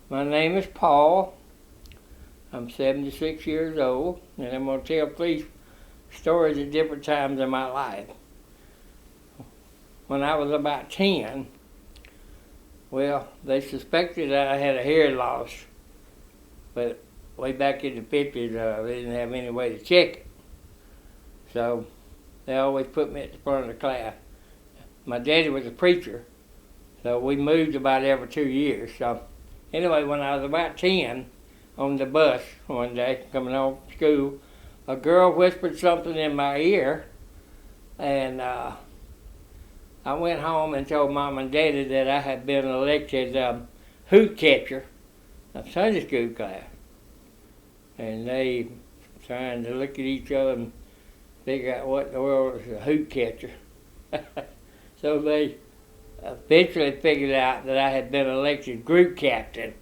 My name is Paul. I'm 76 years old, and I'm going to tell 3 stories at different times in my life. When I was about 10, well, they suspected that I had a hearing loss, but way back in the 50s, they didn't have any way to check it. So they always put me at the front of the class. My daddy was a preacher, so we moved about every 2 years. So anyway, when I was about 10, on the bus one day, coming home from school, a girl whispered something in my ear, and I went home and told Mom and Daddy that I had been elected hoot catcher of Sunday school class. And they trying to look at each other and figure out what in the world is a hoot catcher. So they eventually figured out that I had been elected group captain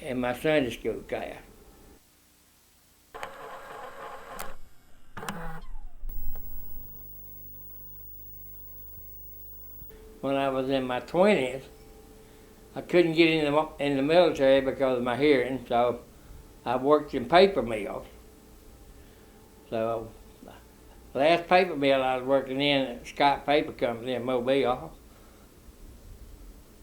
in my Sunday school class. When I was in my 20s, I couldn't get in the military because of my hearing, so I worked in paper mills. So the last paper mill I was working in at Scott Paper Company in Mobile.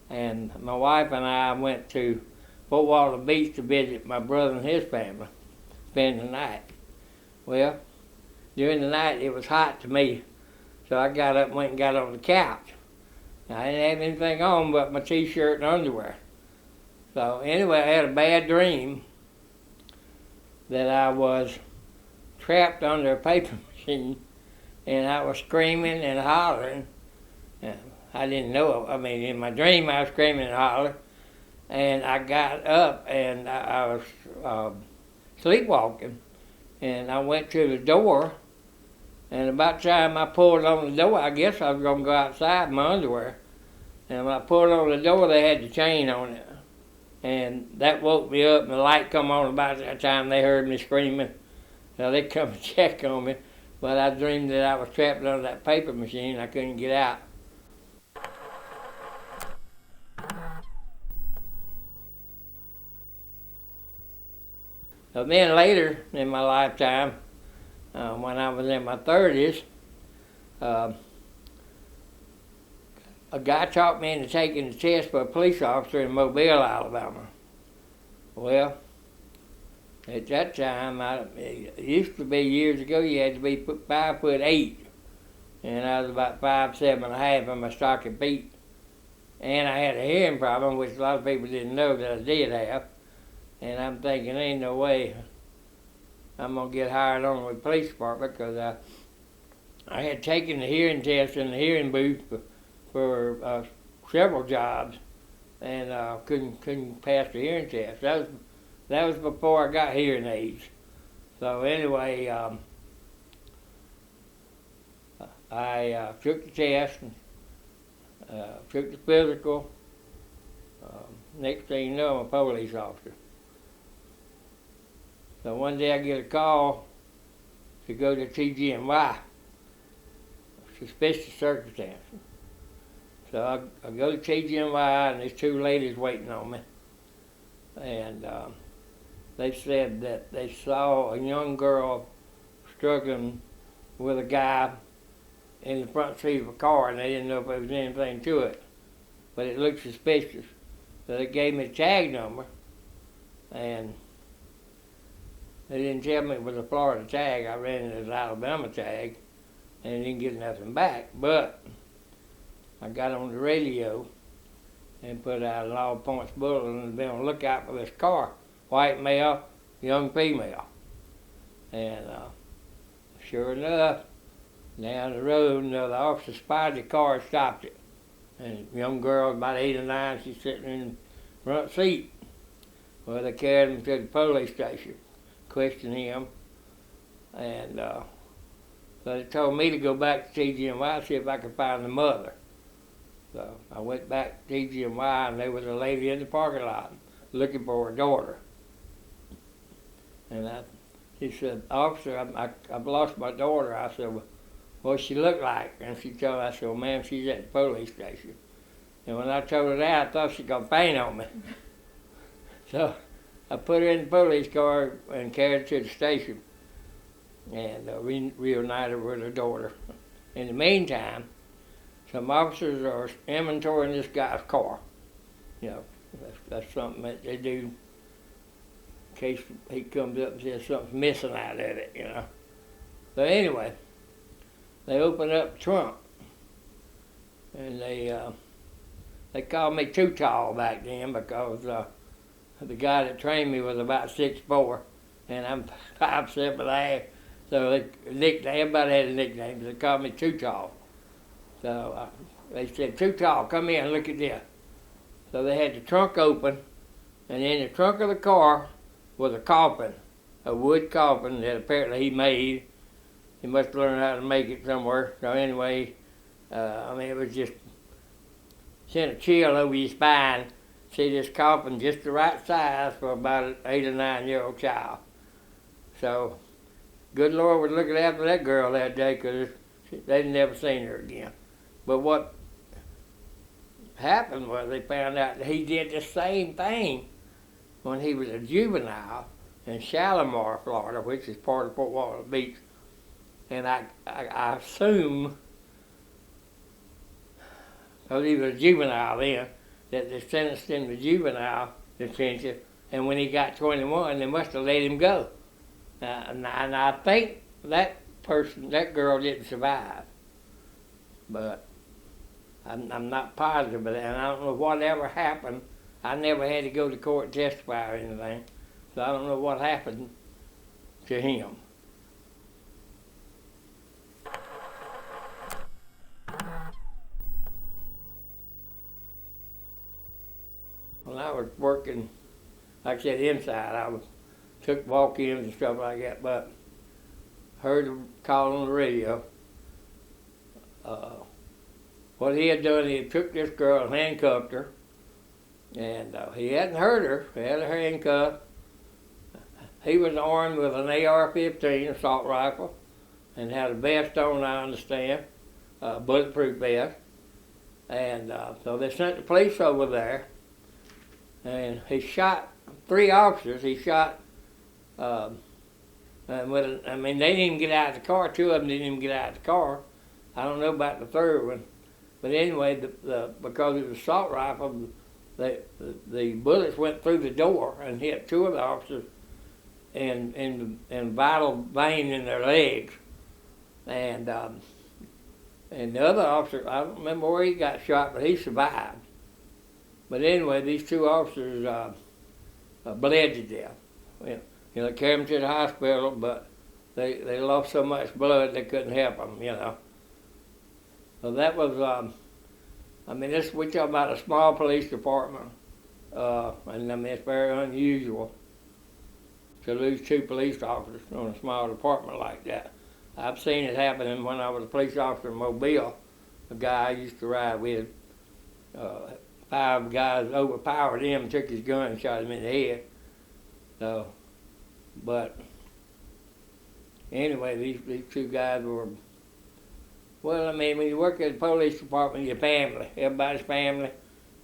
And my wife and I went to Fort Walton Beach to visit my brother and his family, spend the night. Well, during the night it was hot to me, so I got up and went and got on the couch. I didn't have anything on but my t-shirt and underwear. So anyway, I had a bad dream that I was trapped under a paper machine, and I was screaming and hollering. I didn't know it. I mean, in my dream I was screaming and hollering, and I got up and I was sleepwalking, and I went to the door, and about the time I pulled on the door, I guess I was going to go outside in my underwear. And when I pulled on the door, they had the chain on it. And that woke me up, and the light come on about that time they heard me screaming. So they come and check on me. But I dreamed that I was trapped under that paper machine. I couldn't get out. So then later in my lifetime, when I was in my 30s, a guy talked me into taking the test for a police officer in Mobile, Alabama. Well, at that time, it used to be years ago, you had to be 5'8", and I was about 5'7.5" on my stocking feet. And I had a hearing problem, which a lot of people didn't know that I did have. And I'm thinking, ain't no way I'm going to get hired on with the police department, because I had taken the hearing test in the hearing booth for several jobs, and couldn't pass the hearing test. That was before I got hearing aids. So anyway, I took the test, took the physical. Next thing you know, I'm a police officer. So one day I get a call to go to TGNY, suspicious circumstances. So I go to TGNY, and there's 2 ladies waiting on me. And they said that they saw a young girl struggling with a guy in the front seat of a car, and they didn't know if there was anything to it. But it looked suspicious. So they gave me the tag number, and they didn't tell me it was a Florida tag. I ran it as an Alabama tag, and didn't get nothing back. But I got on the radio and put out an all points bulletin and be on the lookout for this car. White male, young female. And sure enough, down the road, the officer spotted the car and stopped it. And a young girl, about 8 or 9, she's sitting in the front seat. Well, they carried him to the police station, questioned him, and so they told me to go back to TGNY and see if I could find the mother. So I went back to TGNY, and there was a lady in the parking lot looking for her daughter. And she said, "Officer, I've lost my daughter." I said, "Well, what's she look like?" And she told me, I said, "Well, ma'am, she's at the police station." And when I told her that, I thought she was going to faint on me. So I put her in the police car and carried her to the station and reunited with her daughter. In the meantime, some officers are inventorying this guy's car. You know, that's something that they do in case he comes up and says something's missing out of it, you know. But anyway, they open up the trunk, and they called me too tall back then because the guy that trained me was about 6'4", and I'm 5'7". So everybody had a nickname. They called me too tall. So they said, "Too tall, come here and look at this." So they had the trunk open, and in the trunk of the car was a coffin, a wood coffin that apparently he made. He must have learned how to make it somewhere. So anyway, it was just sent a chill over your spine. See this coffin just the right size for about an 8 or 9-year-old child. So, good Lord was looking after that girl that day because they'd never seen her again. But what happened was they found out that he did the same thing when he was a juvenile in Shalimar, Florida, which is part of Fort Walton Beach. And I assume, because he was a juvenile then, that they sentenced him to juvenile detention, and when he got 21, they must have let him go. And I think that girl didn't survive. But I'm not positive of that, and I don't know whatever happened. I never had to go to court and testify or anything, so I don't know what happened to him. When I was working, like I said, inside, took walk-ins and stuff like that, but heard a call on the radio. What he had done, he took this girl and handcuffed her, and he hadn't hurt her. He had her handcuffed. He was armed with an AR-15 assault rifle and had a vest on, I understand, a bulletproof vest. And so they sent the police over there, and he shot 3 officers. He shot, they didn't even get out of the car. 2 of them didn't even get out of the car. I don't know about the 3rd one. But anyway, because it was an assault rifle, the bullets went through the door and hit 2 of the officers in vital vein in their legs. And the other officer, I don't remember where he got shot, but he survived. But anyway, these 2 officers bled to death. They carried them to the hospital, but they lost so much blood they couldn't help them, you know. So that was, we talk about a small police department, and it's very unusual to lose 2 police officers on a small department like that. I've seen it happen when I was a police officer in Mobile. A guy I used to ride with, 5 guys overpowered him, took his gun and shot him in the head. So, but anyway, these 2 guys were, when you work at the police department, your family, everybody's family.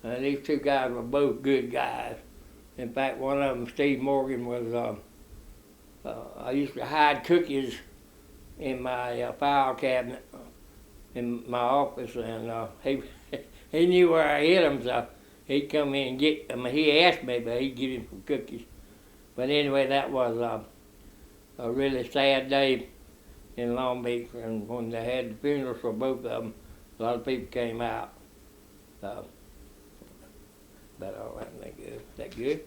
These 2 guys were both good guys. In fact, one of them, Steve Morgan, was, I used to hide cookies in my file cabinet in my office, and he knew where I hid them, so he'd come in and get them. He asked me, but he'd give him some cookies. But anyway, that was a really sad day in Long Beach, and when they had the funerals for both of them, a lot of people came out. But all right, that good. That good?